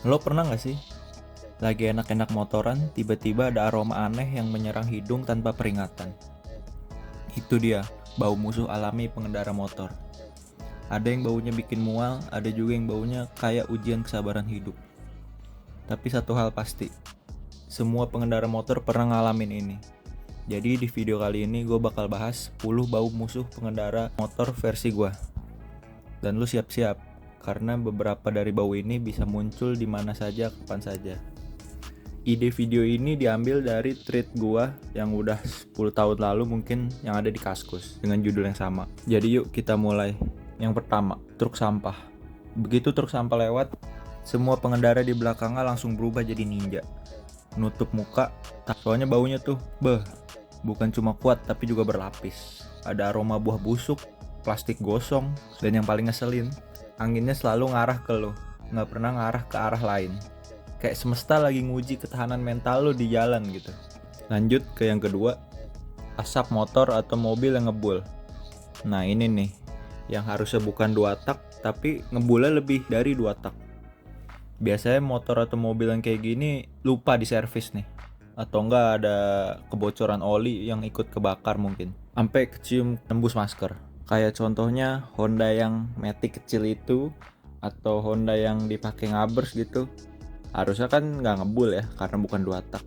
Lo pernah gak sih lagi enak-enak motoran, tiba-tiba ada aroma aneh yang menyerang hidung tanpa peringatan? Itu dia, bau musuh alami pengendara motor. Ada yang baunya bikin mual, ada juga yang baunya kayak ujian kesabaran hidup. Tapi satu hal pasti, semua pengendara motor pernah ngalamin ini. Jadi di video kali ini gue bakal bahas 10 bau musuh pengendara motor versi gue. Dan lu siap-siap, karena beberapa dari bau ini bisa muncul di mana saja, kapan saja. Ide video ini diambil dari tweet gua yang udah 10 tahun lalu mungkin, yang ada di Kaskus dengan judul yang sama. Jadi yuk kita mulai. Yang pertama, truk sampah. Begitu truk sampah lewat, semua pengendara di belakangnya langsung berubah jadi ninja. Nutup muka, soalnya baunya tuh, bukan cuma kuat tapi juga berlapis. Ada aroma buah busuk, plastik gosong, dan yang paling ngeselin, anginnya selalu ngarah ke lo, nggak pernah ngarah ke arah lain. Kayak semesta lagi nguji ketahanan mental lo di jalan gitu. Lanjut ke yang kedua, asap motor atau mobil yang ngebul. Nah ini nih, yang harusnya bukan 2 tak, tapi ngebulnya lebih dari 2 tak. Biasanya motor atau mobil yang kayak gini lupa di servis nih, atau enggak ada kebocoran oli yang ikut kebakar mungkin, sampai kecium tembus masker. Kayak contohnya Honda yang Matic kecil itu, atau Honda yang dipakai ngabers gitu. Harusnya kan nggak ngebul ya, karena bukan 2 tak.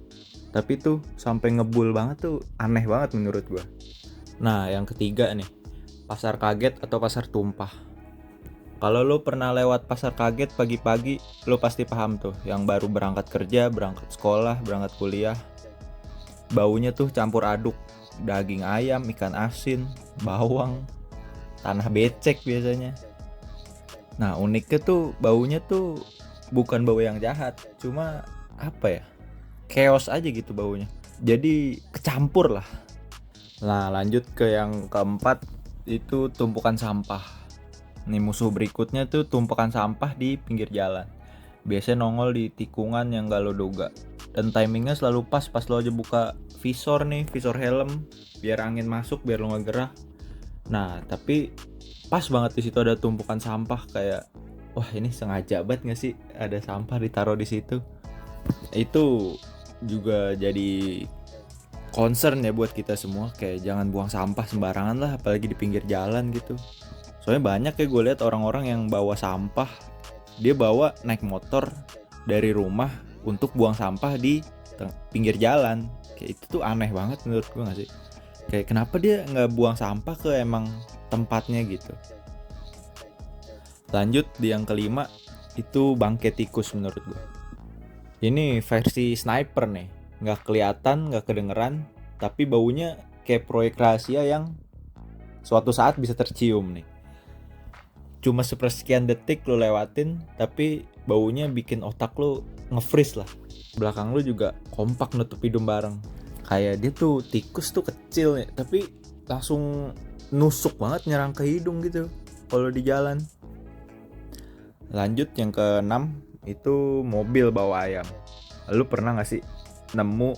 Tapi tuh sampai ngebul banget tuh, aneh banget menurut gua. Nah yang ketiga nih, pasar kaget atau pasar tumpah. Kalau lo pernah lewat pasar kaget pagi-pagi, lo pasti paham tuh, yang baru berangkat kerja, berangkat sekolah, berangkat kuliah. Baunya tuh campur aduk, daging ayam, ikan asin, bawang, tanah becek biasanya. Nah uniknya tuh baunya tuh bukan bau yang jahat, cuma apa ya, chaos aja gitu baunya. Jadi kecampur lah. Nah lanjut ke yang keempat, itu tumpukan sampah. Nih musuh berikutnya tuh tumpukan sampah di pinggir jalan. Biasanya nongol di tikungan yang gak lo duga. Dan timingnya selalu pas lo aja buka visor nih, visor helm, biar angin masuk, biar lo gak gerah. Nah tapi pas banget di situ ada tumpukan sampah, kayak wah ini sengaja banget gak sih ada sampah ditaruh di situ. Itu juga jadi concern ya buat kita semua, kayak jangan buang sampah sembarangan lah, apalagi di pinggir jalan gitu. Soalnya banyak ya gue lihat orang-orang yang bawa sampah, dia bawa naik motor dari rumah untuk buang sampah di pinggir jalan. Kayak itu tuh aneh banget menurut gue gak sih? Kayak kenapa dia nggak buang sampah ke emang tempatnya gitu. Lanjut di yang kelima, itu bangkai tikus menurut gue. Ini versi sniper nih, nggak kelihatan, nggak kedengeran, tapi baunya kayak proyek rahasia yang suatu saat bisa tercium nih. Cuma sepersekian detik lo lewatin, tapi baunya bikin otak lo nge-freeze lah. Belakang lo juga kompak nutup hidung bareng. Kayak dia tuh tikus tuh kecil nih, tapi langsung nusuk banget nyerang ke hidung gitu kalau di jalan. Lanjut yang keenam, itu mobil bawa ayam. Lu pernah gak sih nemu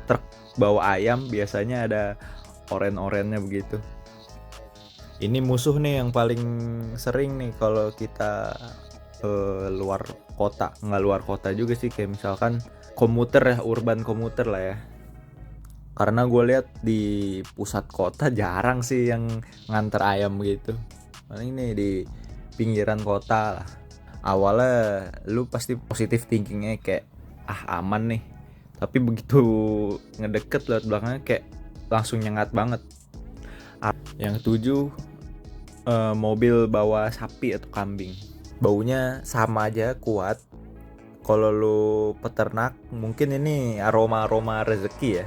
truk bawa ayam, biasanya ada oren-orennya begitu. Ini musuh nih yang paling sering nih kalau kita luar kota. Nggak luar kota juga sih, kayak misalkan komuter ya, urban komuter lah ya. Karena gue lihat di pusat kota jarang sih yang nganter ayam gitu. Paling nih di pinggiran kota lah. Awalnya lu pasti positif thinkingnya kayak aman nih, tapi begitu ngedeket lewat belakangnya kayak langsung nyengat banget. Yang ketujuh, mobil bawa sapi atau kambing. Baunya sama aja kuat. Kalau lu peternak mungkin ini aroma rezeki ya.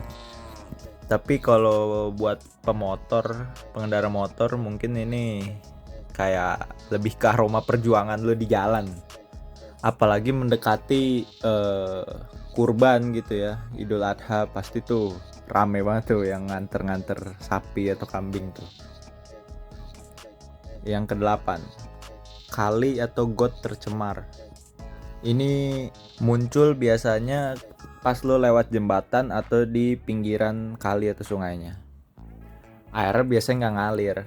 Tapi kalau buat pemotor, pengendara motor, mungkin ini kayak lebih ke aroma perjuangan lu di jalan. Apalagi mendekati kurban gitu ya, Idul Adha, pasti tuh rame banget tuh yang nganter-nganter sapi atau kambing tuh. Yang kedelapan, kali atau got tercemar. Ini muncul biasanya pas lo lewat jembatan atau di pinggiran kali atau sungainya. Airnya biasanya nggak ngalir,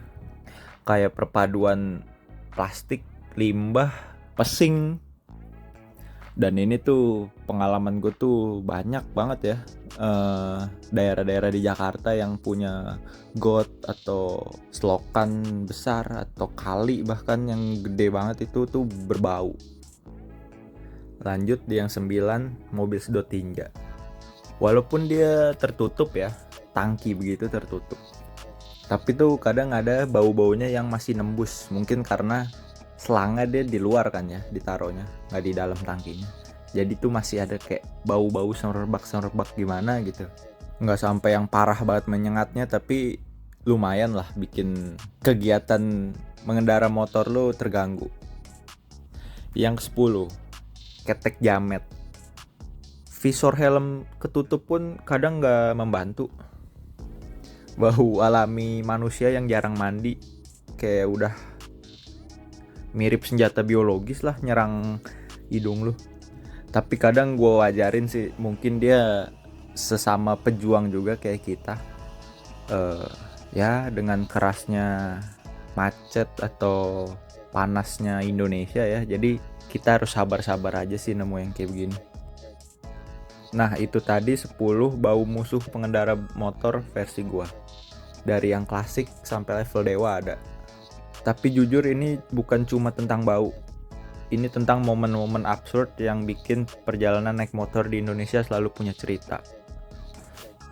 kayak perpaduan plastik, limbah, pesing. Dan ini tuh pengalaman gue tuh banyak banget ya, daerah-daerah di Jakarta yang punya got atau selokan besar atau kali bahkan yang gede banget itu tuh berbau. Lanjut di yang 9, mobil sedot tinja. Walaupun dia tertutup ya, tangki begitu tertutup, tapi tuh kadang ada bau-baunya yang masih nembus. Mungkin karena selangnya dia di luar kan ya, ditaruhnya nggak di dalam tangkinya. Jadi tuh masih ada kayak bau-bau semerbak gimana gitu. Nggak sampai yang parah banget menyengatnya, tapi lumayan lah bikin kegiatan mengendara motor lu terganggu. Yang 10, ketek jamet. Visor helm ketutup pun kadang nggak membantu. Bau alami manusia yang jarang mandi, kayak udah mirip senjata biologis lah nyerang hidung lu. Tapi kadang gue wajarin sih, mungkin dia sesama pejuang juga kayak kita. Ya dengan kerasnya macet atau panasnya Indonesia ya, jadi kita harus sabar-sabar aja sih nemu yang kayak begini. Nah itu tadi 10 bau musuh pengendara motor versi gua. Dari yang klasik sampai level dewa ada. Tapi jujur ini bukan cuma tentang bau. Ini tentang momen-momen absurd yang bikin perjalanan naik motor di Indonesia selalu punya cerita.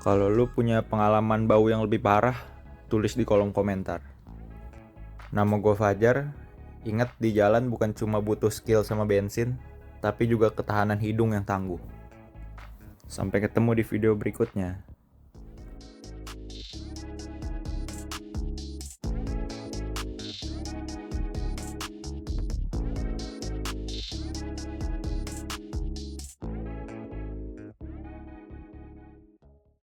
Kalau lu punya pengalaman bau yang lebih parah, tulis di kolom komentar. Nama gua Fajar. Ingat, di jalan bukan cuma butuh skill sama bensin, tapi juga ketahanan hidung yang tangguh. Sampai ketemu di video berikutnya.